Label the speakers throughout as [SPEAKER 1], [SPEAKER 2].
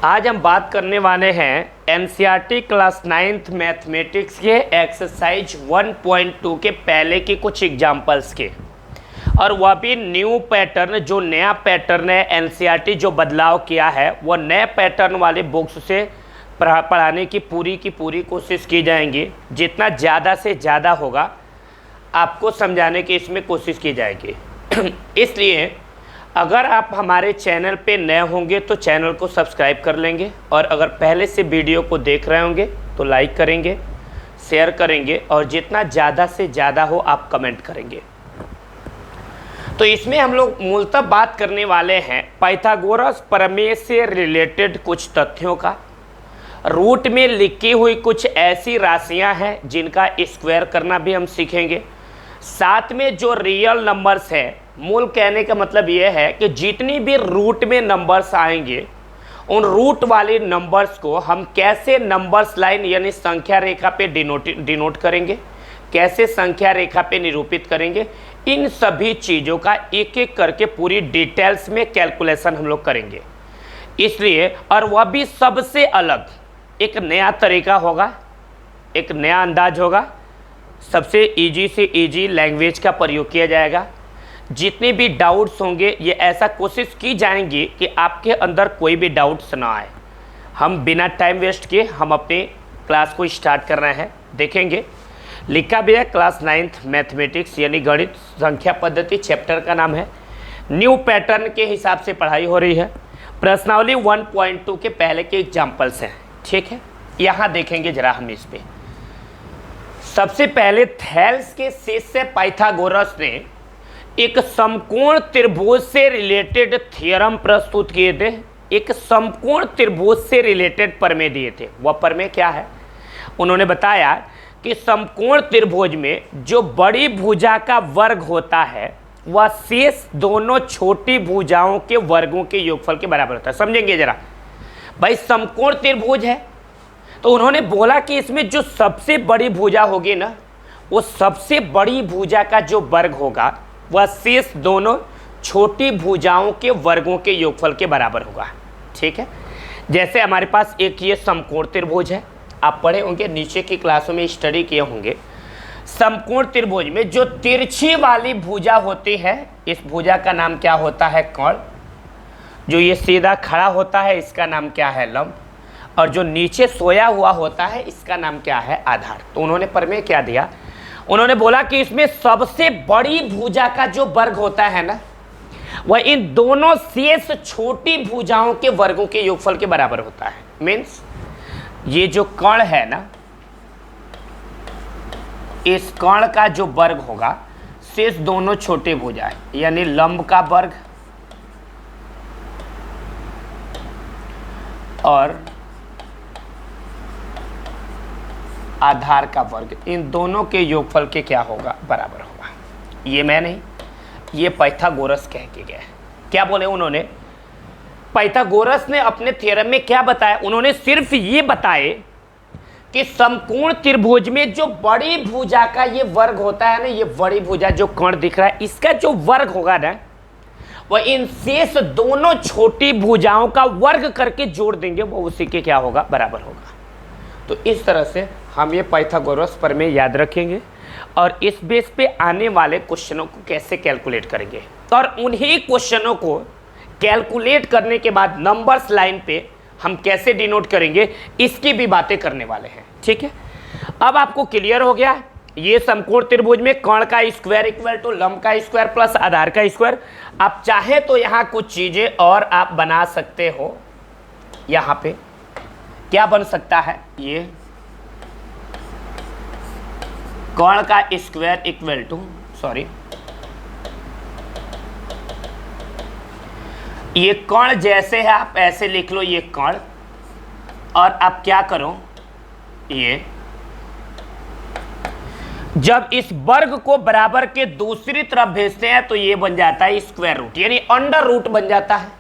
[SPEAKER 1] आज हम बात करने वाले हैं एनसीईआरटी क्लास 9th मैथमेटिक्स के एक्सरसाइज 1.2 के पहले के कुछ एग्जाम्पल्स के, और वह भी न्यू पैटर्न, जो नया पैटर्न है एनसीईआरटी जो बदलाव किया है वो नए पैटर्न वाले बुक्स से पढ़ाने की पूरी कोशिश की जाएंगी। जितना ज़्यादा से ज़्यादा होगा आपको समझाने की इसमें कोशिश की जाएगी। इसलिए अगर आप हमारे चैनल पे नए होंगे तो चैनल को सब्सक्राइब कर लेंगे, और अगर पहले से वीडियो को देख रहे होंगे तो लाइक करेंगे, शेयर करेंगे, और जितना ज़्यादा से ज़्यादा हो आप कमेंट करेंगे। तो इसमें हम लोग मूलतः बात करने वाले हैं पाइथागोरस प्रमेय से रिलेटेड कुछ तथ्यों का। रूट में लिखी हुई कुछ ऐसी राशियां हैं जिनका स्क्वायर करना भी हम सीखेंगे। साथ में जो रियल नंबर्स हैं, मूल कहने का मतलब यह है कि जितनी भी रूट में नंबर्स आएंगे उन रूट वाले नंबर्स को हम कैसे नंबर्स लाइन यानी संख्या रेखा पे डिनोट करेंगे, कैसे संख्या रेखा पे निरूपित करेंगे, इन सभी चीज़ों का एक एक करके पूरी डिटेल्स में कैलकुलेशन हम लोग करेंगे। इसलिए और वह भी सबसे अलग एक नया तरीका होगा, एक नया अंदाज होगा, सबसे इजी से इजी लैंग्वेज का प्रयोग किया जाएगा। जितने भी डाउट्स होंगे ये ऐसा कोशिश की जाएंगी कि आपके अंदर कोई भी डाउट्स ना आए। हम बिना टाइम वेस्ट किए हम अपनी क्लास को स्टार्ट कर रहे हैं। देखेंगे लिखा भी है क्लास 9th मैथमेटिक्स यानी गणित संख्या पद्धति, चैप्टर का नाम है। न्यू पैटर्न के हिसाब से पढ़ाई हो रही है। प्रश्नावली 1.2 के पहले के एग्जाम्पल्स हैं, ठीक है। यहाँ देखेंगे जरा हम इस पे। सबसे पहले थेल्स के शिष्य पाइथागोरस ने एक समकोण त्रिभुज से रिलेटेड थ्योरम प्रस्तुत किए थे। एक समकोण त्रिभुज से रिलेटेड प्रमेय दिए थे। वह प्रमेय क्या है? उन्होंने बताया कि समकोण त्रिभुज में जो बड़ी भुजा का वर्ग होता है वह शेष दोनों छोटी भुजाओं के वर्गों के योगफल के बराबर होता है। समझेंगे जरा भाई, समकोण त्रिभुज है तो उन्होंने बोला कि इसमें जो सबसे बड़ी भुजा होगी ना, वो सबसे बड़ी भुजा का जो वर्ग होगा वह शेष दोनों छोटी भुजाओं के वर्गों के योगफल के बराबर होगा, ठीक है। जैसे हमारे पास एक ये समकोण त्रिभुज है, आप पढ़े होंगे, नीचे की क्लासों में स्टडी किए होंगे। समकोण त्रिभुज में जो तिरछी वाली भुजा होती है, इस भुजा का नाम क्या होता है? कोण। जो ये सीधा खड़ा होता है इसका नाम क्या है? लंब। और जो नीचे सोया हुआ होता है इसका नाम क्या है? आधार। तो उन्होंने प्रमेय क्या दिया? उन्होंने बोला कि इसमें सबसे बड़ी भुजा का जो वर्ग होता है ना, वह इन दोनों शेष छोटी भुजाओं के वर्गों के योगफल के बराबर होता है। मीन्स ये जो कण है ना, इस कण का जो वर्ग होगा शेष दोनों छोटे भुजाएं यानी लंब का वर्ग और आधार का वर्ग, इन दोनों के योगफल के क्या होगा? बराबर होगा। ये मैं नहीं, ये पाइथागोरस कह के गए। क्या बोले उन्होंने? पाइथागोरस ने अपने थ्योरम में क्या बताया? उन्होंने सिर्फ ये बताए कि समकोण त्रिभुज में जो बड़ी भुजा का ये वर्ग होता है ना, ये बड़ी भुजा जो कण दिख रहा है इसका जो वर्ग होगा ना, वह इन शेष दोनों छोटी भुजाओं का वर्ग करके जोड़ देंगे, वो उसी के क्या होगा? बराबर होगा। तो इस तरह से हम ये पाइथागोरस प्रमेय याद रखेंगे और इस बेस पे आने वाले क्वेश्चनों को कैसे कैलकुलेट करेंगे, और उन्हीं क्वेश्चनों को कैलकुलेट करने के बाद नंबर्स लाइन पे हम कैसे डिनोट करेंगे, इसकी भी बातें करने वाले हैं, ठीक है। अब आपको क्लियर हो गया ये समकोण त्रिभुज में कर्ण का स्क्वायर इक्वल टू लंब का स्क्वायर प्लस आधार का स्क्वायर। आप चाहे तो यहाँ कुछ चीजें और आप बना सकते हो। यहाँ पे क्या बन सकता है? ये कर्ण का स्क्वायर इक्वल टू, सॉरी, ये कर्ण जैसे है आप ऐसे लिख लो, ये कर्ण, और आप क्या करो, ये जब इस वर्ग को बराबर के दूसरी तरफ भेजते हैं तो ये बन जाता है स्क्वायर रूट यानी अंडर रूट बन जाता है।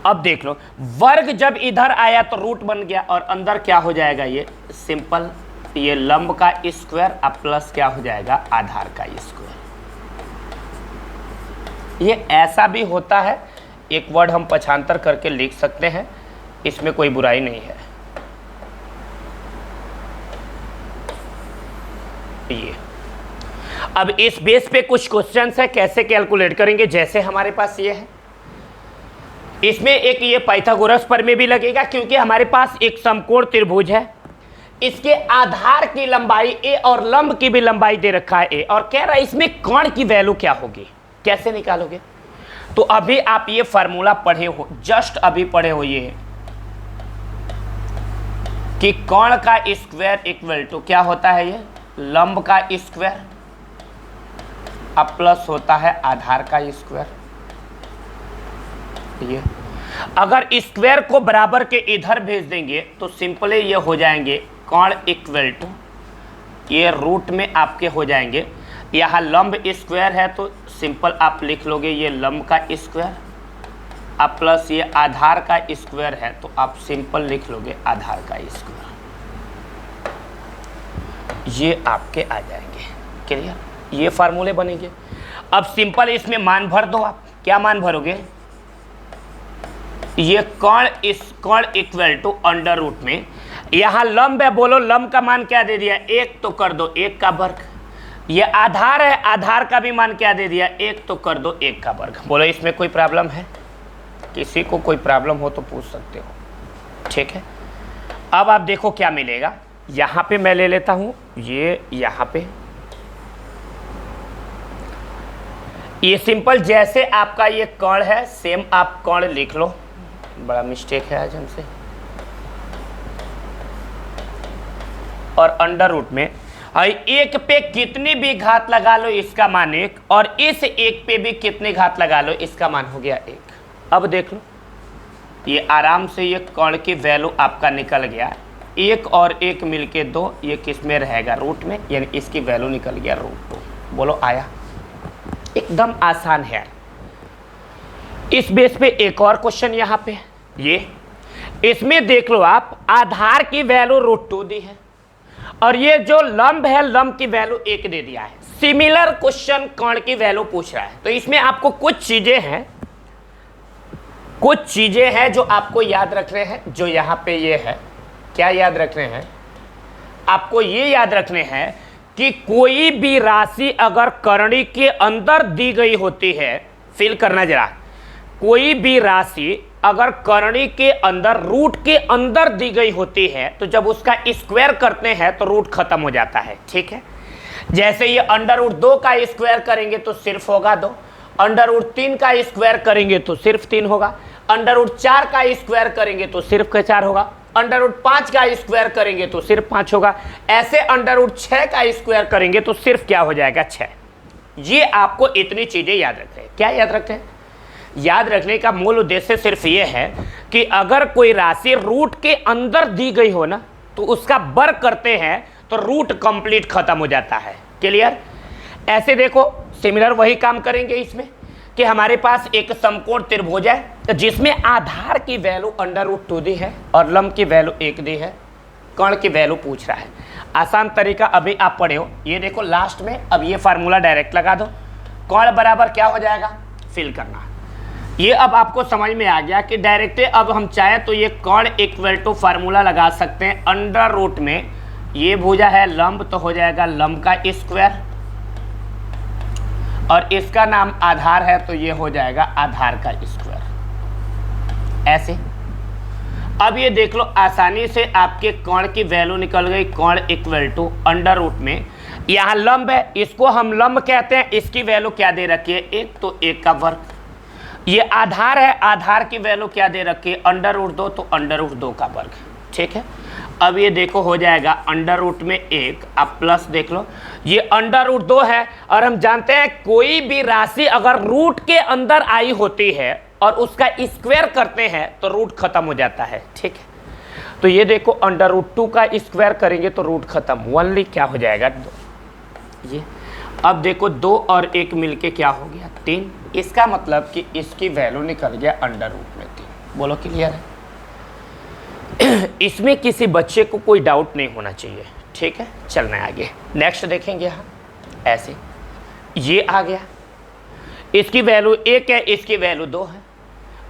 [SPEAKER 1] अब देख लो, वर्ग जब इधर आया तो रूट बन गया और अंदर क्या हो जाएगा? ये सिंपल, ये लंब का स्क्वायर अब प्लस क्या हो जाएगा? आधार का स्क्वायर। ये ऐसा भी होता है, एक वर्ड हम पक्षांतर करके लिख सकते हैं इसमें कोई बुराई नहीं है। ये अब इस बेस पे कुछ क्वेश्चंस है, कैसे कैलकुलेट करेंगे। जैसे हमारे पास ये है, इसमें एक ये पाइथागोरस प्रमेय भी लगेगा, क्योंकि हमारे पास एक समकोण त्रिभुज है, इसके आधार की लंबाई a और लंब की भी लंबाई दे रखा है a, और कह रहा है इसमें कोण की वैल्यू क्या होगी, कैसे निकालोगे। तो अभी आप ये फार्मूला पढ़े हो, जस्ट अभी पढ़े हो ये कि कोण का स्क्वायर इक्वल टू क्या होता है, ये लंब का स्क्वायर अब प्लस होता है आधार का स्क्वायर। ये अगर स्क्वायर को बराबर के इधर भेज देंगे तो सिंपली ये हो जाएंगे कोण इक्वल टू, ये रूट में आपके हो जाएंगे, यहाँ लंब स्क्वायर है तो सिंपल आप लिख लोगे ये लंब का स्क्वायर, अब प्लस ये आधार का स्क्वायर है तो आप सिंपल लिख लोगे आधार का स्क्वायर। ये आपके आ जाएंगे, क्लियर, ये फार्मूले बनेंगे। अब सिंपल इसमें मान भर दो आप, क्या मान भरोगे, ये कोण इक्वल टू अंडर रूट में, यहाँ लंब है, बोलो लंब का मान क्या दे दिया, 1 तो कर दो 1 का वर्ग, ये आधार है, आधार का भी मान क्या दे दिया, 1 तो कर दो 1 का वर्ग। बोलो इसमें कोई प्रॉब्लम है, किसी को कोई प्रॉब्लम हो तो पूछ सकते हो, ठीक है। अब आप देखो क्या मिलेगा, यहाँ पे मैं ले लेता हूँ ये, यहाँ पे ये सिंपल जैसे आपका ये कोण है सेम आप कोण लिख लो, बड़ा मिस्टेक है आज हमसे। और अंडर रूट में एक पे कितनी भी घात लगा लो इसका मान 1, और इस एक पे भी कितनी घात लगा लो इसका मान हो गया 1। अब देख लो ये आराम से ये कोण की वैल्यू आपका निकल गया, 1 और 1 मिलके 2, ये किस में रहेगा, रूट में, यानी इसकी वैल्यू निकल गया √2। बोलो आया, एकदम आसान है। इस बेस पे एक और क्वेश्चन यहाँ पे, ये इसमें देख लो आप, आधार की वैल्यू √2 दी है और ये जो लंब है लंब की वैल्यू 1 दे दिया है। सिमिलर क्वेश्चन कोण की वैल्यू पूछ रहा है, तो इसमें आपको कुछ चीजें हैं जो आपको याद रखने हैं। जो यहाँ पे ये है, क्या याद रखने हैं, आपको ये याद रखने हैं कि कोई भी राशि अगर करणी के अंदर दी गई होती है, फिल करना जरा, कोई भी राशि अगर करणी के अंदर रूट के अंदर दी गई होती है तो जब उसका स्क्वायर करते हैं तो रूट खत्म हो जाता है, ठीक है। जैसे ये √2 का स्क्वायर करेंगे तो सिर्फ होगा 2, √3 का स्क्वायर करेंगे तो सिर्फ 3 होगा, √4 का स्क्वायर करेंगे तो सिर्फ 4 होगा, √5 का स्क्वायर करेंगे तो सिर्फ 5 होगा, ऐसे √6 का स्क्वायर करेंगे तो सिर्फ क्या हो जाएगा, 6। ये आपको इतनी चीजें याद रखते हैं। क्या याद रखते हैं, याद रखने का मूल उद्देश्य सिर्फ ये है कि अगर कोई राशि रूट के अंदर दी गई हो ना तो उसका वर्ग करते हैं तो रूट कंप्लीट खत्म हो जाता है, क्लियर। ऐसे देखो सिमिलर वही काम करेंगे इसमें कि हमारे पास एक समकोण त्रिभुज है जिसमें आधार की वैल्यू √2 दी है और लंब की वैल्यू 1 दी है, कोण की वैल्यू पूछ रहा है। आसान तरीका अभी आप पढ़े हो, ये देखो लास्ट में अब ये फार्मूला डायरेक्ट लगा दो, कोण बराबर क्या हो जाएगा, फिल करना। ये अब आपको समझ में आ गया कि डायरेक्ट अब हम चाहे तो ये कोण इक्वल टू फार्मूला लगा सकते हैं, अंडर रूट में ये भुजा है लंब तो हो जाएगा लंब का स्क्वायर, और इसका नाम आधार है तो ये हो जाएगा आधार का स्क्वायर। ऐसे अब ये देख लो आसानी से आपके कोण की वैल्यू निकल गई, कोण इक्वल टू अंडर रूट में, यहाँ लंब है इसको हम लंब कहते हैं, इसकी वैल्यू क्या दे रखी है 1 तो 1 का वर्ग, ये आधार है, आधार की वैल्यू क्या दे रखी है √2 तो √2 का वर्ग, ठीक है। अब ये देखो हो जाएगा अंडर रूट में 1, अब प्लस देख लो ये √2 है, और हम जानते हैं कोई भी राशि अगर रूट के अंदर आई होती है और उसका स्क्वायर करते हैं तो रूट खत्म हो जाता है, ठीक है। तो ये देखो √2 का स्क्वायर करेंगे तो रूट खत्म, ओनली क्या हो जाएगा 2। ये अब देखो 2 और 1 मिलके क्या हो गया 3, इसका मतलब कि इसकी वैल्यू निकल गया अंडर रूट में 3। बोलो क्लियर है। इसमें किसी बच्चे को कोई डाउट नहीं होना चाहिए, ठीक है। चलना है आगे, नेक्स्ट देखेंगे यहाँ। ऐसे ये आ गया, इसकी वैल्यू 1 है, इसकी वैल्यू 2 है,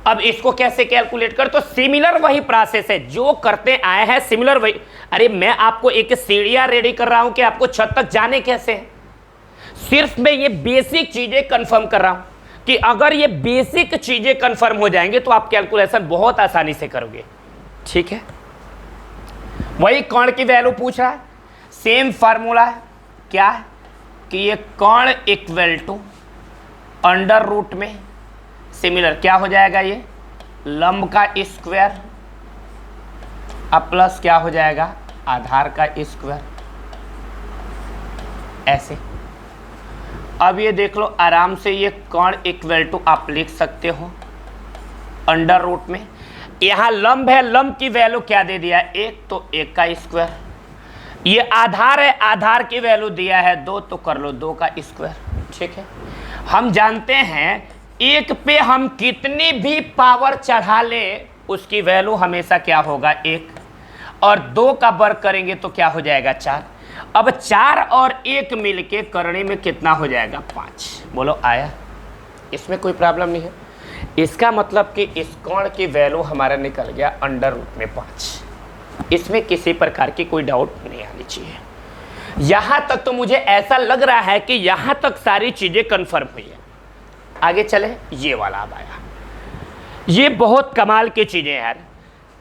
[SPEAKER 1] अब इसको कैसे कैलकुलेट कर, तो सिमिलर वही प्रोसेस है जो करते आए हैं, सिमिलर वही। अरे मैं आपको एक सीढ़ियां रेडी कर रहा हूं कि आपको छत तक जाने कैसे है, सिर्फ मैं ये बेसिक चीजें कंफर्म कर रहा हूं कि अगर ये बेसिक चीजें कंफर्म हो जाएंगे तो आप कैलकुलेशन बहुत आसानी से करोगे। ठीक है, वही कर्ण की वैल्यू पूछ रहा है, सेम फार्मूला है, क्या है कि ये कर्ण इक्वल टू अंडर रूट में सिमिलर क्या हो जाएगा, ये लंब का स्क्वायर अब प्लस क्या हो जाएगा, आधार का स्क्वायर, ऐसे। अब ये देख लो आराम से, ये कर्ण इक्वल टू आप लिख सकते हो अंडर रूट में, यहाँ लंब है, लंब की वैल्यू क्या दे दिया, 1, तो 1 का स्क्वायर, ये आधार है, आधार की वैल्यू दिया है 2, तो कर लो 2 का स्क्वायर। ठीक है, हम जानते हैं 1 पे हम कितनी भी पावर चढ़ा ले उसकी वैल्यू हमेशा क्या होगा, 1, और 2 का वर्ग करेंगे तो क्या हो जाएगा, 4। अब 4 और 1 मिलके करने में कितना हो जाएगा, 5। बोलो आया, इसमें कोई प्रॉब्लम नहीं है। इसका मतलब कि इस कोण की वैल्यू हमारा निकल गया अंडर रूट में 5। इसमें किसी प्रकार की कोई डाउट नहीं आनी चाहिए। यहां तक तो मुझे ऐसा लग रहा है कि यहां तक सारी चीजें कंफर्म हुई है। आगे चले, ये वाला अब आया, ये बहुत कमाल की चीजें यार।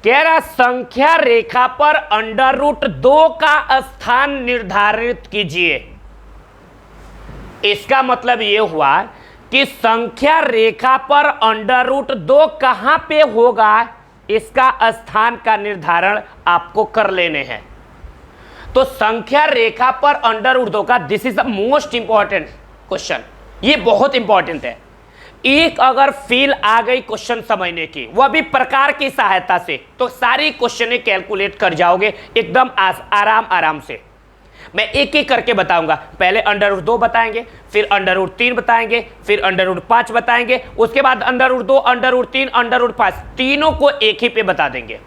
[SPEAKER 1] कह रहा संख्या रेखा पर अंडर रूट 2 का स्थान निर्धारित कीजिए। इसका मतलब ये हुआ कि संख्या रेखा पर अंडर रूट 2 कहां पे होगा, इसका स्थान का निर्धारण आपको कर लेने हैं। तो संख्या रेखा पर अंडर रूट 2 का, this is the most important question, ये बहुत इंपॉर्टेंट है। एक अगर फील आ गई क्वेश्चन समझने की, वह भी प्रकार की सहायता से, तो सारी क्वेश्चन कैलकुलेट कर जाओगे एकदम आराम से। मैं एक एक करके बताऊंगा, पहले अंडर रूट 2 बताएंगे, फिर अंडर रूट 3 बताएंगे, फिर अंडर रूट 5 बताएंगे, उसके बाद under root 2, under root 3, under root 5, तीनों को एक ही पे बता देंगे।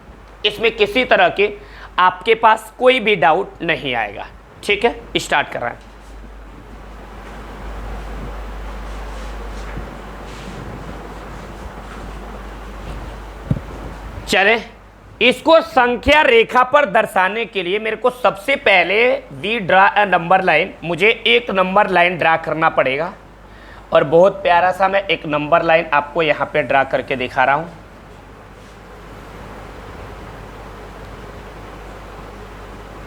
[SPEAKER 1] इसमें किसी तरह के आपके पास कोई भी डाउट नहीं आएगा। ठीक है, स्टार्ट कर रहे हैं। चले, इसको संख्या रेखा पर दर्शाने के लिए मेरे को सबसे पहले we draw a number line, मुझे एक नंबर लाइन ड्रा करना पड़ेगा, और बहुत प्यारा सा मैं एक नंबर लाइन आपको यहां पे ड्रा करके दिखा रहा हूं।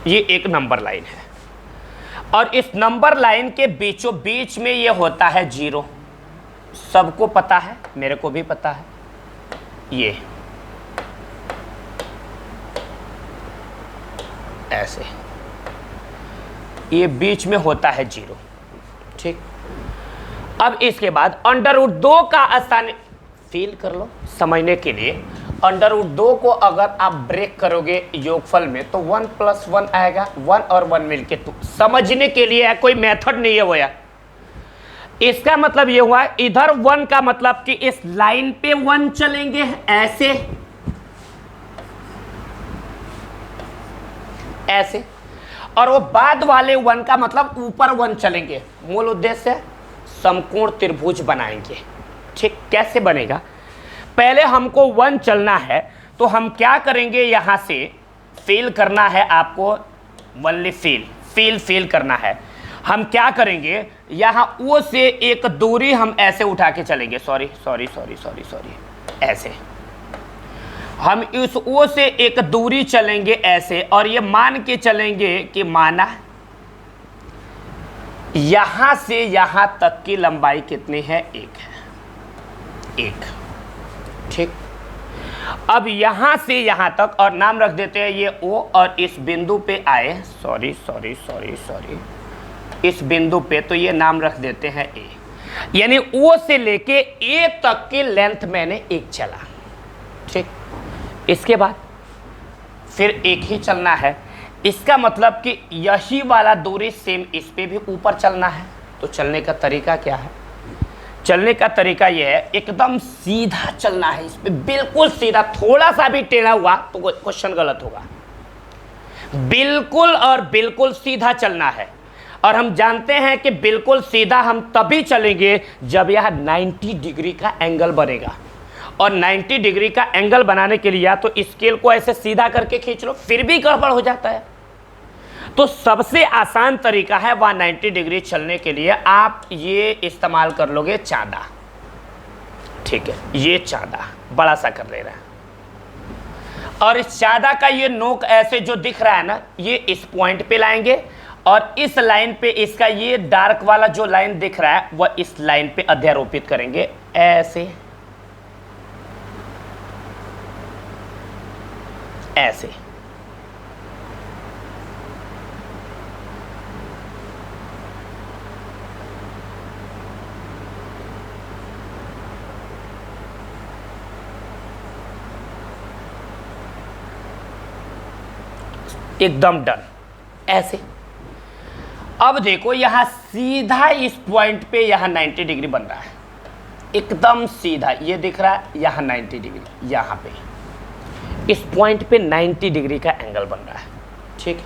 [SPEAKER 1] ये एक नंबर लाइन है, और इस नंबर लाइन के बीचों बीच में ये होता है 0। सबको पता है, मेरे को भी पता है। ये ऐसे, ये बीच में होता है 0। ठीक, अब इसके बाद अंडर रूट 2 का स्थान फील कर लो समझने के लिए। अंडर रूट 2 को अगर आप ब्रेक करोगे योगफल में तो 1 + 1 आएगा, 1 और 1 मिलके 2। समझने के लिए है, कोई मेथड नहीं है वो यार। इसका मतलब ये हुआ इधर 1 का मतलब कि इस लाइन पे 1 चलेंगे ऐसे, और वो बाद वाले 1 का मतलब ऊपर 1 चलेंगे। मूल उद्देश्य समकोण त्रिभुज बनाएंगे। ठीक, कैसे बनेगा, पहले हमको 1 चलना है, तो हम क्या करेंगे, यहां से फील करना है आपको, ओनली फील करना है। हम क्या करेंगे, यहां ओ से एक दूरी हम ऐसे उठा के चलेंगे, सॉरी, ऐसे हम इस ओ से एक दूरी चलेंगे ऐसे, और ये मान के चलेंगे कि माना यहां से यहां तक की लंबाई कितनी है, 1 है, 1। ठीक, अब यहां से यहां तक, और नाम रख देते हैं ये ओ, और इस बिंदु पे आए, सॉरी, इस बिंदु पे, तो ये नाम रख देते हैं ए। यानी ओ से लेके ए तक की लेंथ मैंने 1 चला। ठीक, इसके बाद फिर 1 ही चलना है। इसका मतलब कि यही वाला दूरी सेम इस पे भी ऊपर चलना है। तो चलने का तरीका क्या है, चलने का तरीका यह है, एकदम सीधा चलना है, इस पे बिल्कुल सीधा। थोड़ा सा भी टेढ़ा हुआ तो क्वेश्चन गलत होगा। बिल्कुल और बिल्कुल सीधा चलना है, और हम जानते हैं कि बिल्कुल सीधा हम तभी चलेंगे जब यह 90 डिग्री का एंगल बनेगा, और 90 डिग्री का एंगल बनाने के लिए या तो स्केल को ऐसे सीधा करके खींच लो, फिर भी गड़बड़ हो जाता है। तो सबसे आसान तरीका है 190 डिग्री चलने के लिए आप ये इस्तेमाल कर लोगे चांदा। ठीक है, ये चांदा बड़ा सा कर ले रहा है और इस चांदा का ये नोक ऐसे जो दिख रहा है ना, ये इस पॉइंट पे लाएंगे और इस लाइन पे इसका ये डार्क वाला जो लाइन दिख रहा है वह इस लाइन पे अध्यारोपित करेंगे ऐसे ऐसे। एकदम डन ऐसे। अब देखो यहां सीधा इस पॉइंट पे यहां 90 डिग्री बन रहा है, एकदम सीधा ये दिख रहा है, यहां 90 डिग्री, यहां पे इस पॉइंट पे 90 डिग्री का एंगल बन रहा है। ठीक है,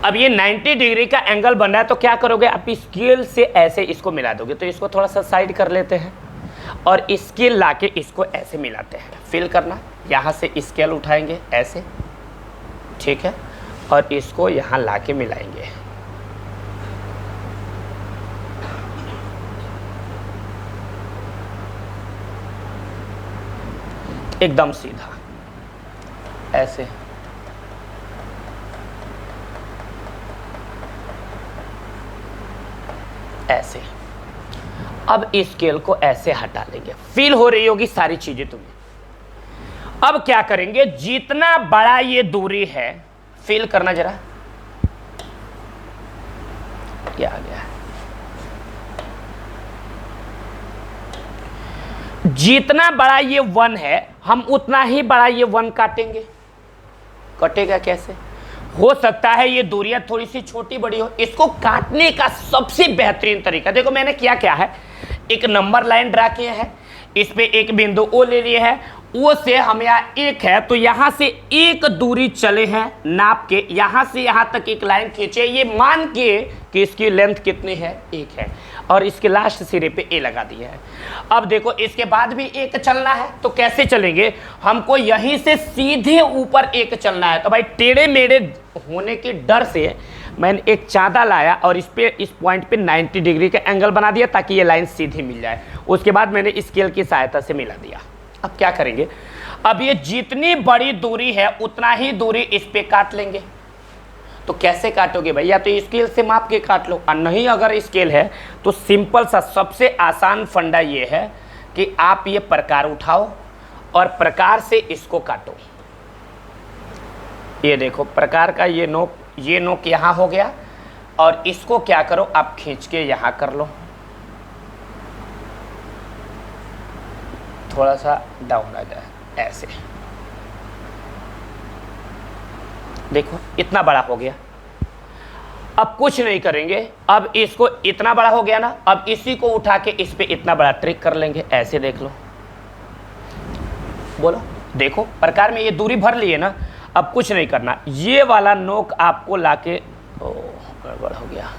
[SPEAKER 1] अब ये 90 डिग्री का एंगल बन रहा है तो क्या करोगे, आप स्केल से ऐसे इसको मिला दोगे। तो इसको थोड़ा सा साइड कर लेते हैं और स्केल लाके इसको ऐसे मिलाते हैं। फिल करना, यहाँ से स्केल उठाएंगे ऐसे, ठीक है, और इसको यहाँ लाके मिलाएंगे। एकदम सीधा ऐसे। ऐसे। अब इस स्केल को ऐसे हटा लेंगे। फील हो रही होगी सारी चीजें तुम्हें। अब क्या करेंगे, जितना बड़ा ये दूरी है, फील करना जरा, क्या आ गया, जितना बड़ा ये 1 है हम उतना ही बड़ा ये 1 काटेंगे। कटेगा कैसे, हो सकता है ये दूरियां थोड़ी सी छोटी बड़ी हो। इसको काटने का सबसे बेहतरीन तरीका देखो, मैंने क्या क्या है, एक नंबर लाइन ड्रा किया है, इस पे एक बिंदु ओ ले लिए है, ओ से हम यहाँ 1 है तो यहाँ से 1 दूरी चले हैं नाप के, यहाँ से यहाँ तक एक लाइन खींचे, ये मान के कि इसकी लेंथ कितनी है, 1 है, और इसके लास्ट सिरे पे ए लगा दिया है। अब देखो इसके बाद भी 1 चलना है तो कैसे चलेंगे, हमको यहीं से सीधे ऊपर 1 चलना है। तो भाई टेढ़े मेढ़े होने के डर से मैंने एक चांदा लाया और इस पॉइंट पे 90 डिग्री का एंगल बना दिया ताकि ये लाइन सीधी मिल जाए। उसके बाद मैंने स्केल की सहायता से मिला दिया। अब क्या करेंगे, अब ये जितनी बड़ी दूरी है उतना ही दूरी इस पे काट लेंगे। तो कैसे काटोगे भाई, या तो स्केल से माप के काट लो, और नहीं अगर स्केल है तो सिंपल सा सबसे आसान फंडा ये है कि आप ये प्रकार उठाओ और प्रकार से इसको काटो। ये देखो प्रकार का ये नोक यहाँ हो गया, और इसको क्या करो आप खींच के यहाँ कर लो, थोड़ा सा डाउन आ जाए ऐसे। देखो इतना बड़ा हो गया। अब कुछ नहीं करेंगे, अब इसको इतना बड़ा हो गया ना, अब इसी को उठा के इस पे इतना बड़ा ट्रिक कर लेंगे ऐसे। देख लो, बोलो, देखो प्रकार में ये दूरी भर लिए ना। अब कुछ नहीं करना, ये वाला नोक आपको लाके, ओ गड़बड़ हो गया,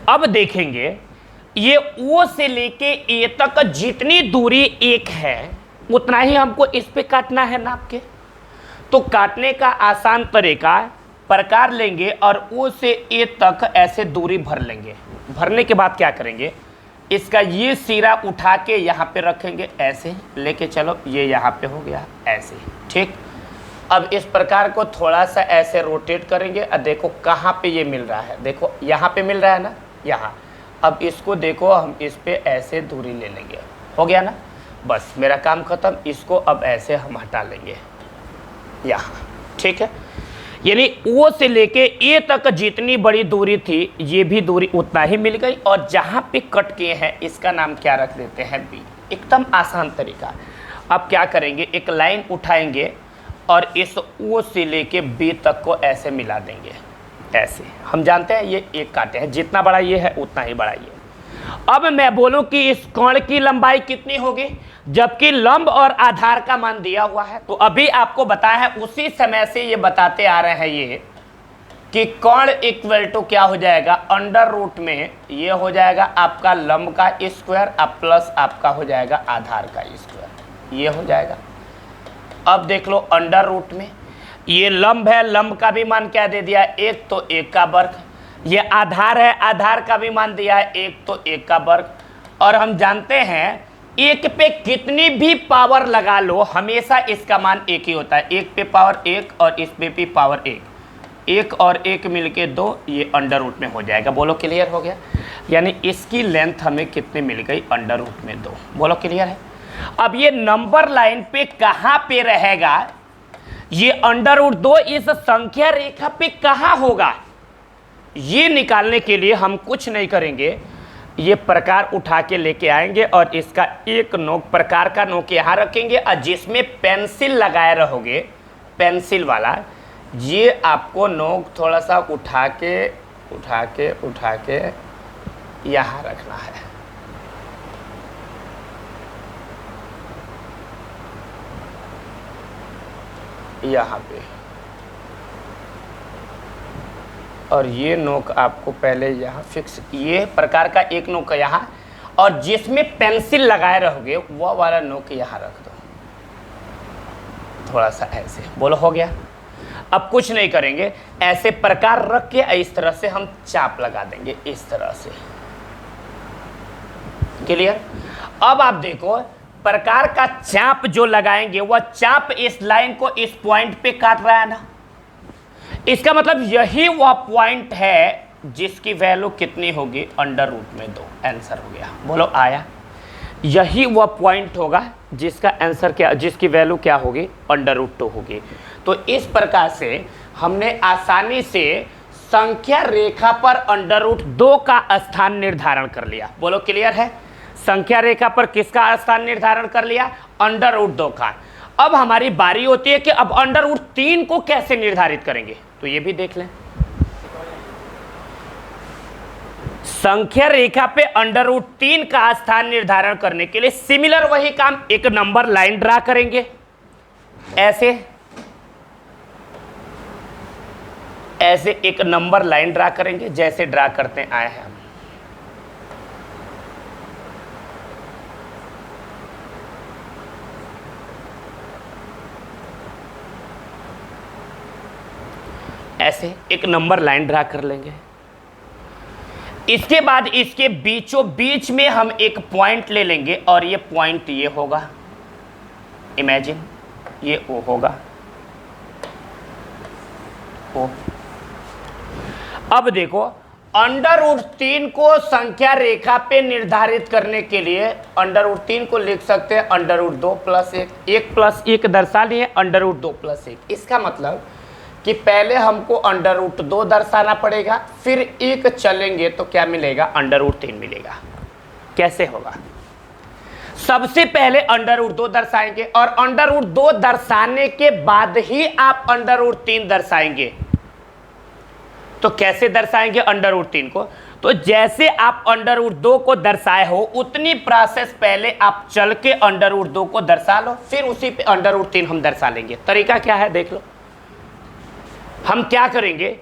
[SPEAKER 1] अब देखेंगे ये O से लेके A तक जितनी दूरी 1 है उतना ही हमको इस पे काटना है नाप के। तो काटने का आसान तरीका, प्रकार लेंगे और O से A तक ऐसे दूरी भर लेंगे। भरने के बाद क्या करेंगे, इसका ये सिरा उठा के यहाँ पे रखेंगे ऐसे, लेके चलो ये यहाँ पे हो गया ऐसे, ठीक। अब इस प्रकार को थोड़ा सा ऐसे रोटेट करेंगे और देखो कहाँ पे ये मिल रहा है, देखो यहाँ पे मिल रहा है ना, यहाँ। अब इसको देखो हम इस पे ऐसे दूरी ले लेंगे, हो गया ना, बस मेरा काम खत्म। इसको अब ऐसे हम हटा लेंगे यहाँ, ठीक है। यानी O से लेके A तक जितनी बड़ी दूरी थी ये भी दूरी उतना ही मिल गई, और जहाँ पे कट किए हैं इसका नाम क्या रख देते हैं, B। एकदम आसान तरीका। अब क्या करेंगे, एक लाइन उठाएंगे और इस O से लेके B तक को ऐसे मिला देंगे ऐसे। हम जानते हैं ये 1 काटे हैं, जितना बड़ा ये है उतना ही बड़ा ये। अब मैं बोलूं कि इस कोण की लंबाई कितनी होगी, जबकि लंब और आधार का मान दिया हुआ है। तो अभी आपको बताया है, उसी समय से ये बताते आ रहे हैं ये कि कर्ण इक्वल टू क्या हो जाएगा, अंडर रूट में ये हो जाएगा आपका लंब का स्क्वायर अब प्लस आपका हो जाएगा आधार का स्क्वायर, ये हो जाएगा। अब देख लो अंडर रूट में ये लंब है, लंब का भी मान क्या दे दिया, एक, तो एक का वर्ग। ये आधार है, आधार का भी मान दिया है एक, तो एक का वर्ग। और हम जानते हैं एक पे कितनी भी पावर लगा लो हमेशा इसका मान एक ही होता है, एक पे पावर एक और इस पे भी पावर एक, एक और एक मिलके दो, ये अंडर रूट में हो जाएगा। बोलो क्लियर हो गया। यानी इसकी लेंथ हमें कितनी मिल गई, अंडर रूट में 2। बोलो क्लियर है। अब ये नंबर लाइन पे कहाँ पे रहेगा, ये अंडर रूट 2 इस संख्या रेखा पे कहाँ होगा, ये निकालने के लिए हम कुछ नहीं करेंगे, ये प्रकार उठा के लेके आएंगे और इसका एक नोक, प्रकार का नोक यहाँ रखेंगे और जिसमें पेंसिल लगाए रहोगे, पेंसिल वाला, ये आपको नोक थोड़ा सा उठा के यहाँ रखना है। यहाँ पे, और ये नोक आपको पहले यहाँ फिक्स, ये प्रकार का एक नोक यहाँ, और जिसमें पेंसिल लगाए रहोगे वो वाला नोक यहाँ रख दो, थोड़ा सा ऐसे। बोलो हो गया। अब कुछ नहीं करेंगे, ऐसे प्रकार रख के इस तरह से हम चाप लगा देंगे, इस तरह से। क्लियर। अब आप देखो प्रकार का चाप जो लगाएंगे वह चाप इस लाइन को इस पॉइंट पे काट रहा है ना, इसका मतलब यही वह पॉइंट है जिसकी वैल्यू कितनी होगी, अंडर रूट में 2। आंसर हो गया। बोलो आया। यही वह पॉइंट होगा जिसका आंसर क्या, जिसकी वैल्यू क्या होगी, अंडर रूट 2 होगी। तो इस प्रकार से हमने आसानी से संख्या रेखा पर अंडर रूट 2 का स्थान निर्धारण कर लिया। बोलो क्लियर है। संख्या रेखा पर किसका स्थान निर्धारण कर लिया, अंडर रूट 2 का। अब हमारी बारी होती है कि अब अंडर रूट 3 को कैसे निर्धारित करेंगे, तो ये भी देख लें। संख्या रेखा पे अंडर रूट 3 का स्थान निर्धारण करने के लिए सिमिलर वही काम, एक नंबर लाइन ड्रा करेंगे ऐसे, ऐसे एक नंबर लाइन ड्रा करेंगे जैसे ड्रा करते आए हैं हम। ऐसे एक नंबर लाइन ड्रा कर लेंगे। इसके बाद इसके बीचों बीच में हम एक पॉइंट ले लेंगे और ये पॉइंट ये होगा, इमेजिन ये ओ होगा, ओ। अब देखो अंडर रूट 3 को संख्या रेखा पे निर्धारित करने के लिए अंडर रूट 3 को लिख सकते हैं अंडर रूट 2 प्लस 1, 1 प्लस 1 दर्शा लिए अंडर रूट 2 प्लस 1। इसका मतलब कि पहले हमको अंडर रूट 2 दर्शाना पड़ेगा, फिर 1 चलेंगे तो क्या मिलेगा, अंडर रूट 3 मिलेगा। कैसे होगा, सबसे पहले अंडर रूट 2 दर्शाएंगे और अंडर रूट 2 दर्शाने के बाद ही आप अंडर रूट 3 दर्शाएंगे। तो कैसे दर्शाएंगे अंडर रूट 3 को, तो जैसे आप अंडर रूट 2 को दर्शाए हो उतनी प्रोसेस पहले आप चल के अंडर रूट 2 को दर्शा लो, फिर उसी पे अंडर रूट 3 हम दर्शा लेंगे। तरीका क्या है देख लो। हम क्या करेंगे,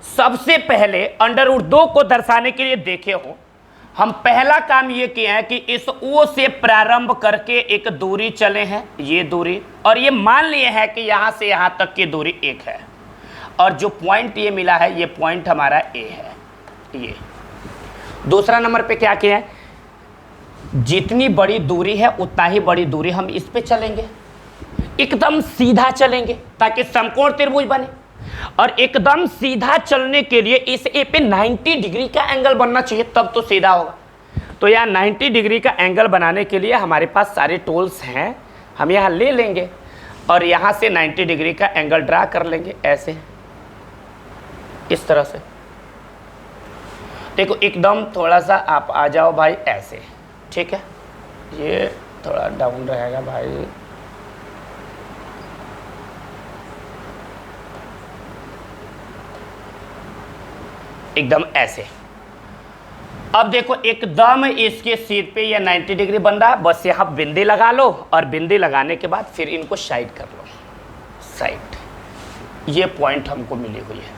[SPEAKER 1] सबसे पहले अंडर रूट 2 को दर्शाने के लिए देखे हो, हम पहला काम ये किया है कि इस ओ से प्रारंभ करके एक दूरी चले हैं, ये दूरी, और ये मान लिए हैं कि यहां से यहां तक की दूरी 1 है, और जो पॉइंट ये मिला है ये पॉइंट हमारा ए है। ये दूसरा नंबर पे क्या किया है, जितनी बड़ी दूरी है उतना ही बड़ी दूरी हम इस पे चलेंगे, एकदम सीधा चलेंगे ताकि समकोण त्रिभुज बने। और एकदम सीधा चलने के लिए इस ए पे 90 डिग्री का एंगल बनना चाहिए, तब तो सीधा होगा। तो यहाँ 90 डिग्री का एंगल बनाने के लिए हमारे पास सारे टूल्स हैं, हम यहाँ ले लेंगे और यहाँ से 90 डिग्री का एंगल ड्रा कर लेंगे ऐसे, इस तरह से। देखो एकदम थोड़ा सा आप आ जाओ भाई ऐसे, ठीक है, ये थोड़ा डाउन रहेगा भाई, एकदम ऐसे। अब देखो एकदम इसके सीध पे ये 90 डिग्री बन रहा है, बस यहाँ बिंदी लगा लो और बिंदी लगाने के बाद फिर इनको साइड कर लो, साइड। ये पॉइंट हमको मिली हुई है,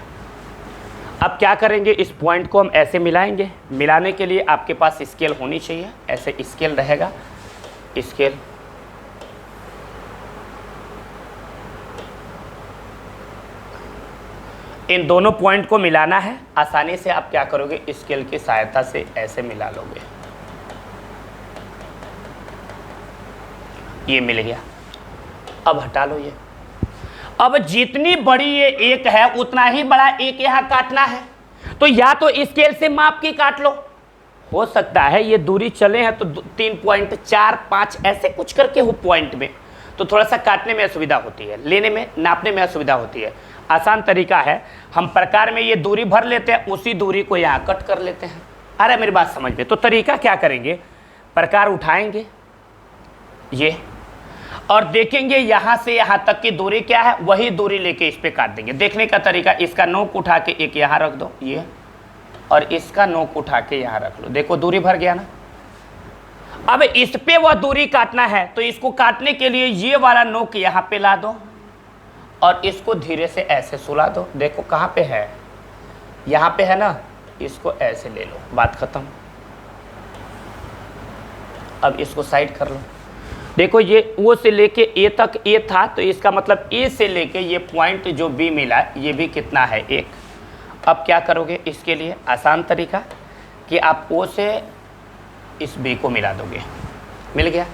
[SPEAKER 1] अब क्या करेंगे, इस पॉइंट को हम ऐसे मिलाएंगे। मिलाने के लिए आपके पास स्केल होनी चाहिए, ऐसे स्केल रहेगा, स्केल इन दोनों पॉइंट को मिलाना है। आसानी से आप क्या करोगे, स्केल की सहायता से ऐसे मिला लोगे। ये मिल गया। अब हटा लो ये। अब जितनी बड़ी ये एक है उतना ही बड़ा एक यहां काटना है, तो या तो स्केल से माप के काट लो, हो सकता है ये दूरी चले हैं तो 3.45 ऐसे कुछ करके हो पॉइंट में, तो थोड़ा सा काटने में असुविधा होती है, लेने में नापने में असुविधा होती है। आसान तरीका है, हम प्रकार में ये दूरी भर लेते हैं, उसी दूरी को यहाँ कट कर लेते हैं। अरे मेरी बात समझ में, तो तरीका क्या करेंगे, प्रकार उठाएंगे ये और देखेंगे यहाँ से यहाँ तक की दूरी क्या है, वही दूरी लेके इस पे काट देंगे। देखने का तरीका, इसका नोक उठा के एक यहाँ रख दो ये, और इसका नोक उठा के यहाँ रख लो, देखो दूरी भर गया ना। अब इस पे वह दूरी काटना है, तो इसको काटने के लिए ये वाला नोक यहाँ पे ला दो और इसको धीरे से ऐसे सुला दो। देखो कहाँ पे है, यहाँ पे है ना, इसको ऐसे ले लो, बात खत्म। अब इसको साइड कर लो। देखो ये ओ से लेके ए तक ए था, तो इसका मतलब ए से लेके ये पॉइंट जो बी मिला, ये भी कितना है, 1। अब क्या करोगे, इसके लिए आसान तरीका कि आप ओ से इस बी को मिला दोगे, मिल गया।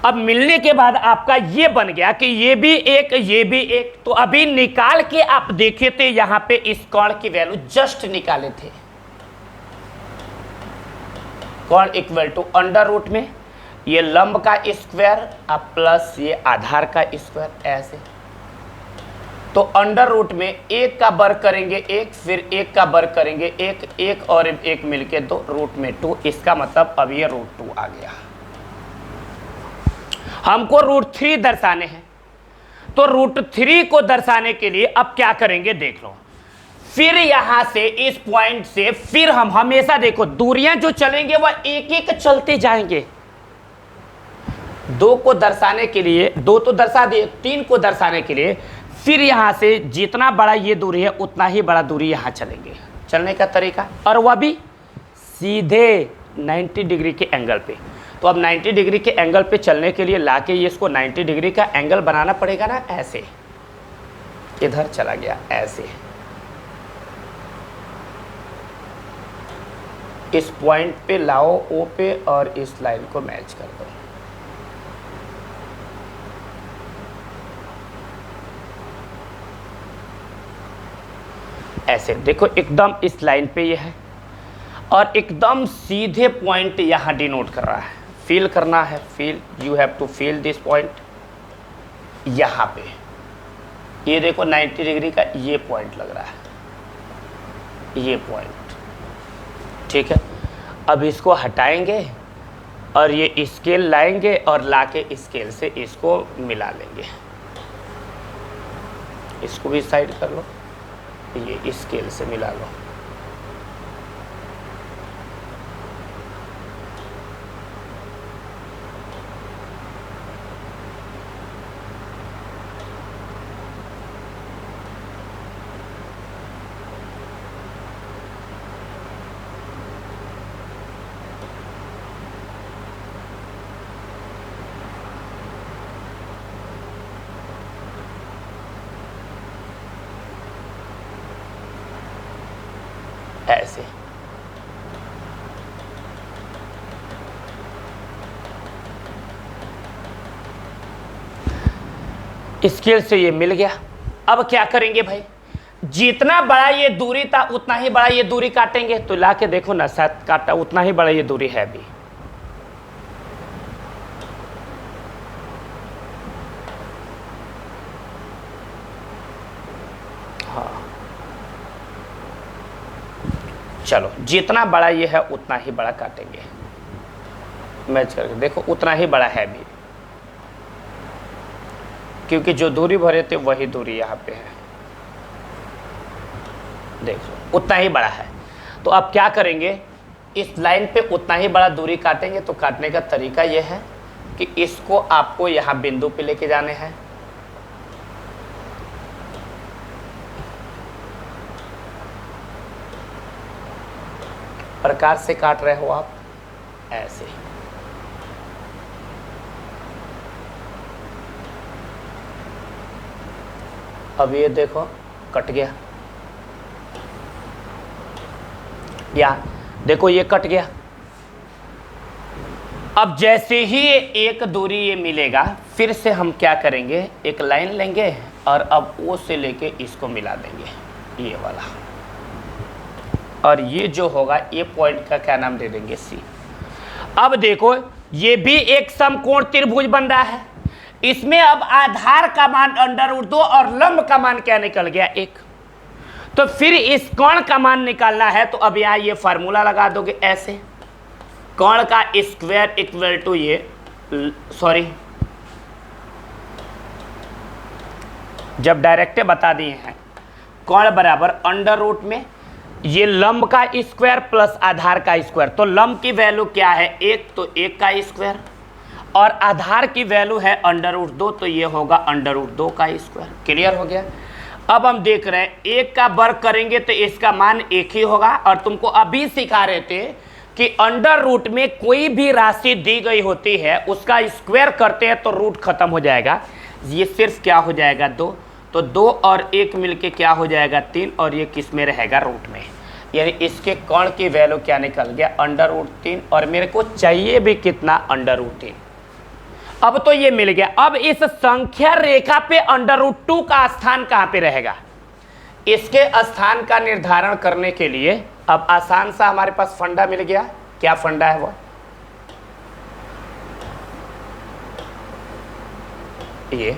[SPEAKER 1] अब मिलने के बाद आपका ये बन गया कि ये भी एक, ये भी एक। तो अभी निकाल के आप देखे थे, यहाँ पे इस कोण की वैल्यू जस्ट निकाले थे, कोण इक्वल टू अंडर रूट में ये लंब का स्क्वायर अब प्लस ये आधार का स्क्वायर, ऐसे। तो अंडर रूट में एक का वर्ग करेंगे एक, फिर एक का वर्ग करेंगे एक, एक और एक मिलके 2, रूट में 2। इसका मतलब अब ये √2 आ गया। हमको √3 दर्शाने हैं, तो √3 को दर्शाने के लिए अब क्या करेंगे, देख लो। फिर यहां से इस पॉइंट से फिर हम हमेशा देखो दूरियां जो चलेंगे वह एक एक चलते जाएंगे। 2 को दर्शाने के लिए, 2 तो दर्शा दिए, 3 को दर्शाने के लिए फिर यहां से जितना बड़ा ये दूरी है उतना ही बड़ा दूरी यहां चलेंगे। चलने का तरीका, और वह भी सीधे 90 डिग्री के एंगल पे। तो अब 90 डिग्री के एंगल पे चलने के लिए लाके ये इसको 90 डिग्री का एंगल बनाना पड़ेगा ना, ऐसे इधर चला गया, ऐसे इस पॉइंट पे लाओ ओ पे और इस लाइन को मैच कर दो। ऐसे देखो एकदम इस लाइन पे ये है और एकदम सीधे पॉइंट यहाँ डिनोट कर रहा है। फील करना है, feel, you have to feel this point. यहाँ पे ये देखो 90 डिग्री का ये पॉइंट लग रहा है, ये पॉइंट, ठीक है। अब इसको हटाएंगे और ये स्केल लाएंगे और लाके स्केल से इसको मिला लेंगे। इसको भी साइड कर लो, ये स्केल से मिला लो। ऐसे स्केल से ये मिल गया। अब क्या करेंगे भाई, जितना बड़ा ये दूरी था उतना ही बड़ा ये दूरी काटेंगे। तो ला के देखो ना, शायद काटा उतना ही बड़ा ये दूरी है भी। चलो जितना बड़ा ये है उतना ही बड़ा काटेंगे, मैच करके देखो उतना ही बड़ा है भी, क्योंकि जो दूरी भरे थे वही दूरी यहाँ पे है, देखो उतना ही बड़ा है। तो अब क्या करेंगे, इस लाइन पे उतना ही बड़ा दूरी काटेंगे। तो काटने का तरीका ये है कि इसको आपको यहाँ बिंदु पे लेके जाने हैं, प्रकार से काट रहे हो आप, ऐसे। अब ये देखो कट गया, या देखो ये कट गया। अब जैसे ही एक दूरी ये मिलेगा, फिर से हम क्या करेंगे, एक लाइन लेंगे और अब ओ से लेके इसको मिला देंगे, ये वाला। और ये जो होगा, ये पॉइंट का क्या नाम दे देंगे, सी। अब देखो ये भी एक समकोण त्रिभुज बन रहा है। इसमें अब आधार का मान √2 और लंब का मान क्या निकल गया, 1। तो फिर इस कोण का मान निकालना है, तो अब यहाँ ये फार्मूला लगा दोगे ऐसे, कोण का स्क्वायर इक्वल टू ये, सॉरी जब डायरेक्ट बता दिए हैं, कोण बराबर √ में ये लंब का स्क्वायर प्लस आधार का स्क्वायर। तो लंब की वैल्यू क्या है, 1, तो 1 का स्क्वायर, और आधार की वैल्यू है √2, तो ये होगा √2 का स्क्वायर। क्लियर हो गया। अब हम देख रहे हैं 1 का वर्ग करेंगे तो इसका मान 1 ही होगा। और तुमको अभी सिखा रहे थे कि √ में कोई भी राशि दी गई होती है, उसका स्क्वायर करते हैं तो रूट खत्म हो जाएगा। ये सिर्फ क्या हो जाएगा, 2। तो 2 और 1 मिलके क्या हो जाएगा, 3, और ये किस में रहेगा, रूट में। यानी इसके कोण की वैल्यू क्या निकल गया, √3, और मेरे को चाहिए भी कितना, √3। अब तो ये मिल गया। अब इस संख्या रेखा पे √2 का स्थान कहाँ पे रहेगा, इसके स्थान का निर्धारण करने के लिए अब आसान सा हमारे पास फंडा मिल गया। क्या फंडा है वो, ये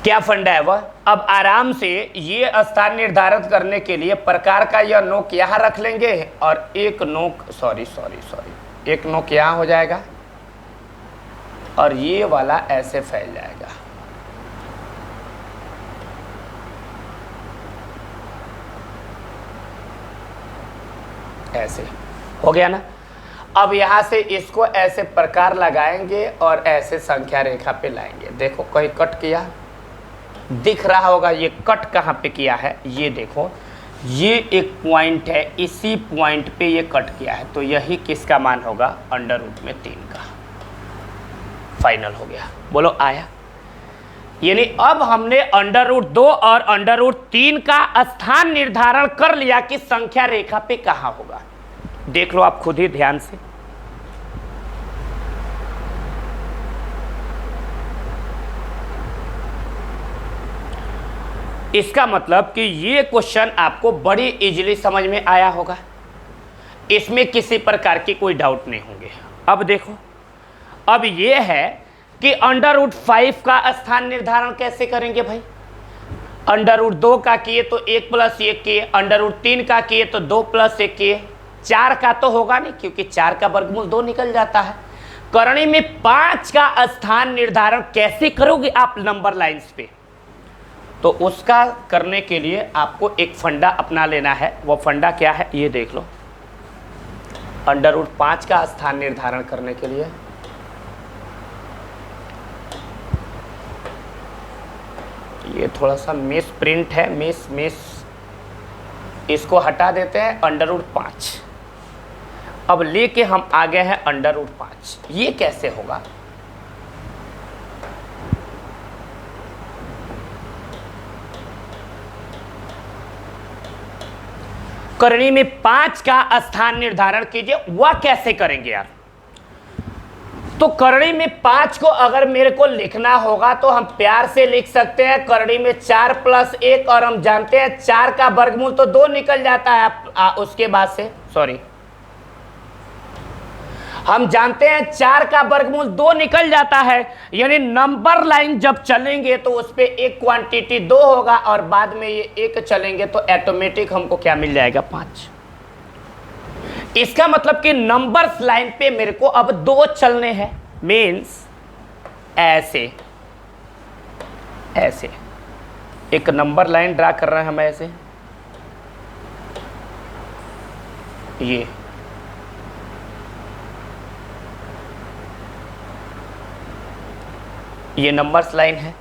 [SPEAKER 1] क्या फंडा है वह। अब आराम से ये स्थान निर्धारित करने के लिए प्रकार का यह नोक यहां रख लेंगे, और एक नोक एक नोक यहां हो जाएगा, और ये वाला ऐसे फैल जाएगा। ऐसे हो गया ना। अब यहां से इसको ऐसे प्रकार लगाएंगे और ऐसे संख्या रेखा पे लाएंगे। देखो कहीं कट किया दिख रहा होगा, ये कट कहाँ पे किया है, ये देखो ये एक पॉइंट है, इसी पॉइंट पे ये कट किया है। तो यही किसका मान होगा, √ में 3 का। फाइनल हो गया, बोलो आया। यानी अब हमने √2 और √3 का स्थान निर्धारण कर लिया कि संख्या रेखा पे कहाँ होगा। देख लो आप खुद ही ध्यान से। इसका मतलब कि ये क्वेश्चन आपको बड़ी इजीली समझ में आया होगा, इसमें किसी प्रकार की कोई डाउट नहीं होंगे। अब देखो, अब ये है कि √5 का स्थान निर्धारण कैसे करेंगे भाई। √2 का किए तो 1 + 1 किए, √3 का किए तो 2 + 1 किए, 4 का तो होगा नहीं क्योंकि 4 का वर्गमूल 2 निकल जाता है। करनी में 5 का स्थान निर्धारण कैसे करोगे आप नंबर लाइंस पे, तो उसका करने के लिए आपको एक फंडा अपना लेना है। वो फंडा क्या है, ये देख लो। √5 का स्थान निर्धारण करने के लिए ये थोड़ा सा मिस प्रिंट है, मिस इसको हटा देते हैं, √5। अब लेके हम आ गए हैं √5। ये कैसे होगा, करनी में 5 का स्थान निर्धारण कीजिए। वह कैसे करेंगे यार, तो करनी में 5 को अगर मेरे को लिखना होगा तो हम प्यार से लिख सकते हैं करनी में 4 + 1, और हम जानते हैं 4 का वर्गमूल तो 2 निकल जाता है। उसके बाद से हम जानते हैं 4 का वर्गमूल 2 निकल जाता है। यानी नंबर लाइन जब चलेंगे तो उस पर एक क्वांटिटी 2 होगा और बाद में ये 1 चलेंगे तो ऑटोमेटिक हमको क्या मिल जाएगा, 5। इसका मतलब कि नंबर्स लाइन पे मेरे को अब 2 चलने हैं। मीन्स ऐसे एक नंबर लाइन ड्रा कर रहे हैं हम, ऐसे ये नंबर्स लाइन है।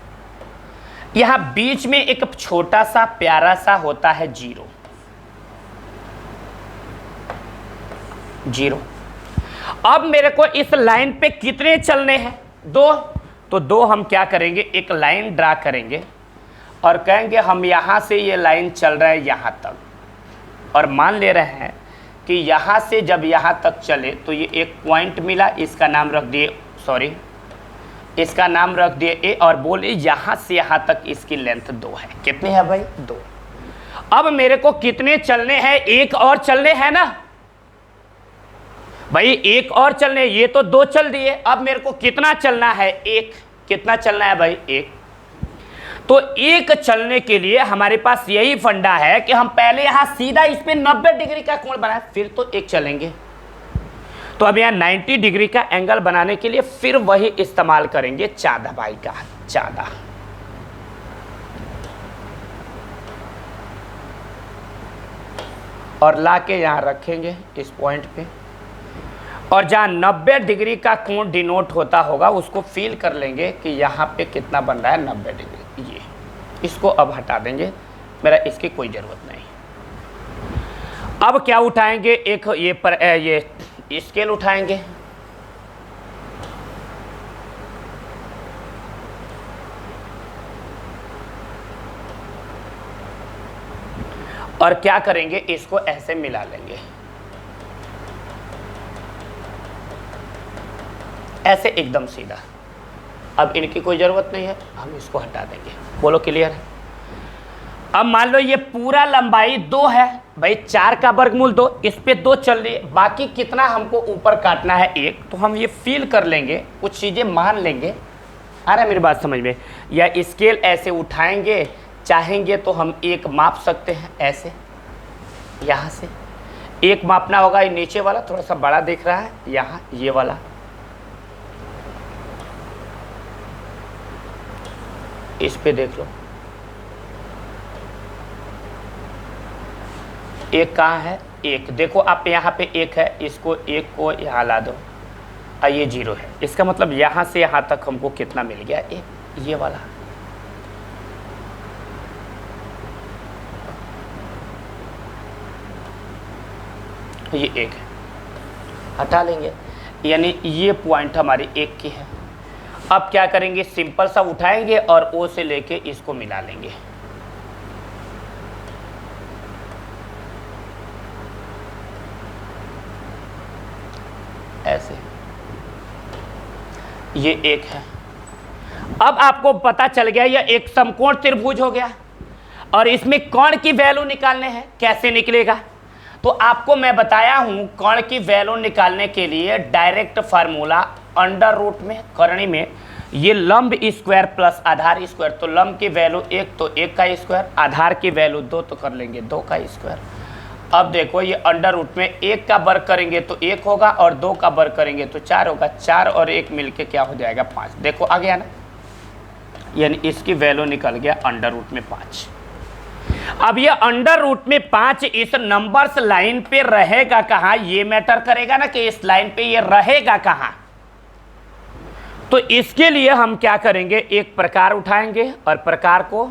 [SPEAKER 1] यहां बीच में एक छोटा सा प्यारा सा होता है 0। 0। अब मेरे को इस लाइन पे कितने चलने हैं? 2। तो 2 हम क्या करेंगे, एक लाइन ड्रा करेंगे और कहेंगे हम यहाँ से ये लाइन चल रहा है यहाँ तक, और मान ले रहे हैं कि यहाँ से जब यहाँ तक चले तो ये एक पॉइंट मिला, इसका नाम रख दिए, सॉरी इसका नाम रख दिए ए, और बोले यहाँ से यहाँ तक इसकी लेंथ 2 है। कितने है भाई? 2। अब मेरे को कितने चलने हैं? एक और चलने हैं ना भाई, एक और चलने, ये तो 2 चल दिए, अब मेरे को कितना चलना है? 1। कितना चलना है भाई? 1। तो 1 चलने के लिए हमारे पास यही फंडा है कि हम पहले यहां सीधा इस पे 90 डिग्री का कोण बनाए, फिर तो 1 चलेंगे। तो अब यहाँ 90 डिग्री का एंगल बनाने के लिए फिर वही इस्तेमाल करेंगे, चाँदा भाई का चाँदा। और लाके यहाँ रखेंगे इस पॉइंट पे, और जहाँ 90 डिग्री का कोण डिनोट होता होगा उसको फील कर लेंगे कि यहाँ पे कितना बन रहा है, 90 डिग्री। ये इसको अब हटा देंगे, मेरा इसकी कोई ज़रूरत नहीं। अब क्या उठाएंगे, एक ये स्केल उठाएंगे, और क्या करेंगे, इसको ऐसे मिला लेंगे, ऐसे एकदम सीधा। अब इनकी कोई ज़रूरत नहीं है, हम इसको हटा देंगे। बोलो क्लियर है? अब मान लो ये पूरा लंबाई 2 है भाई, 4 का वर्गमूल 2, इस पे 2 चल रही है, बाकी कितना हमको ऊपर काटना है 1। तो हम ये फील कर लेंगे, कुछ चीज़ें मान लेंगे। आ रहा है मेरी बात समझ में? या स्केल ऐसे उठाएंगे, चाहेंगे तो हम 1 माप सकते हैं, ऐसे यहाँ से 1 मापना होगा। ये नीचे वाला थोड़ा सा बड़ा दिख रहा है, यहाँ ये वाला इस पे देख लो, 1 कहाँ है? 1 देखो आप, यहाँ पे 1 है, इसको 1 को यहाँ ला दो, ये 0 है। इसका मतलब यहाँ से यहाँ तक हमको कितना मिल गया? 1। ये वाला ये 1 है, हटा लेंगे, यानी ये पॉइंट हमारी 1 की है। अब क्या करेंगे, सिंपल सा उठाएंगे और ओ से लेके इसको मिला लेंगे, ऐसे। ये 1 है। अब आपको पता चल गया यह एक समकोण त्रिभुज हो गया, और इसमें कोण की वैल्यू निकालने हैं। कैसे निकलेगा? तो आपको मैं बताया हूं, कोण की वैल्यू निकालने के लिए डायरेक्ट फार्मूला अंडर रूट में, करणी में, ये लंब स्क्वायर प्लस आधार स्क्वायर। तो लंब की वैल्यू 1 तो 1 का स्क्वायर, आधार की वैल्यू 2 तो कर लेंगे 2 का स्क्वायर। अब देखो ये अंडर रूट में 1 का वर्ग करेंगे तो 1 होगा, और 2 का वर्ग करेंगे तो 4 होगा। 4 और 1 मिलके क्या हो जाएगा? 5। देखो आ गया ना, यानी इसकी वैल्यू निकल गया अंडर रूट में 5। अब ये अंडर रूट में 5 इस नंबर्स लाइन पे रहेगा कहाँ, ये मैटर करेगा ना कि इस लाइन पे ये रहेगा कहाँ। तो इसके लिए हम क्या करेंगे, एक प्रकार उठाएंगे और प्रकार को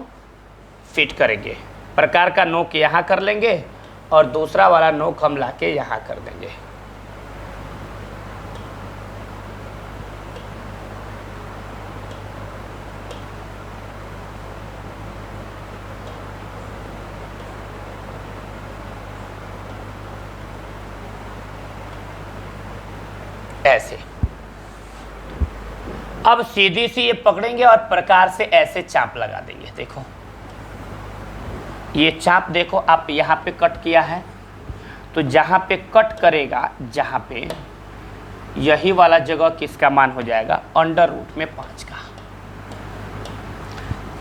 [SPEAKER 1] फिट करेंगे। प्रकार का नोक यहाँ कर लेंगे और दूसरा वाला नोक हम लाके यहाँ कर देंगे। ऐसे। अब सीधी सी ये पकड़ेंगे और प्रकार से ऐसे चाप लगा देंगे। देखो ये चाप देखो, आप यहाँ पे कट किया है, तो जहाँ पे कट करेगा, जहाँ पे यही वाला जगह किसका मान हो जाएगा? अंडर रूट में 5 का।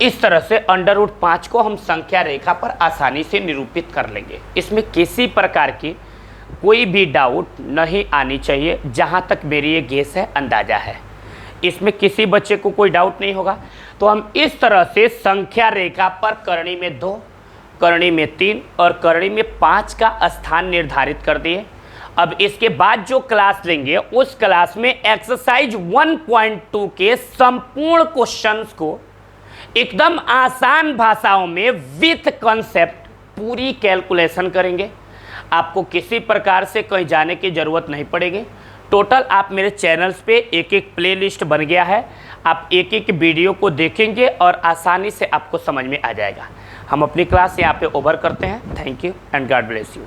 [SPEAKER 1] इस तरह से अंडर रूट 5 को हम संख्या रेखा पर आसानी से निरूपित कर लेंगे। इसमें किसी प्रकार की कोई भी डाउट नहीं आनी चाहिए, जहाँ तक मेरी ये गेस है, अंदाज़ा है, इसमें किसी बच्चे को कोई डाउट नहीं होगा। तो हम इस तरह से संख्या रेखा पर करणी में 2, करणी में 3 और करणी में 5 का स्थान निर्धारित कर दिए। अब इसके बाद जो क्लास लेंगे उस क्लास में एक्सरसाइज 1.2 के संपूर्ण क्वेश्चंस को एकदम आसान भाषाओं में विथ कॉन्सेप्ट पूरी कैलकुलेशन करेंगे। आपको किसी प्रकार से कहीं जाने की ज़रूरत नहीं पड़ेगी। टोटल आप मेरे चैनल्स पे एक एक प्लेलिस्ट बन गया है, आप एक एक वीडियो को देखेंगे और आसानी से आपको समझ में आ जाएगा। हम अपनी क्लास यहाँ पे ओवर करते हैं। Thank you and God bless you.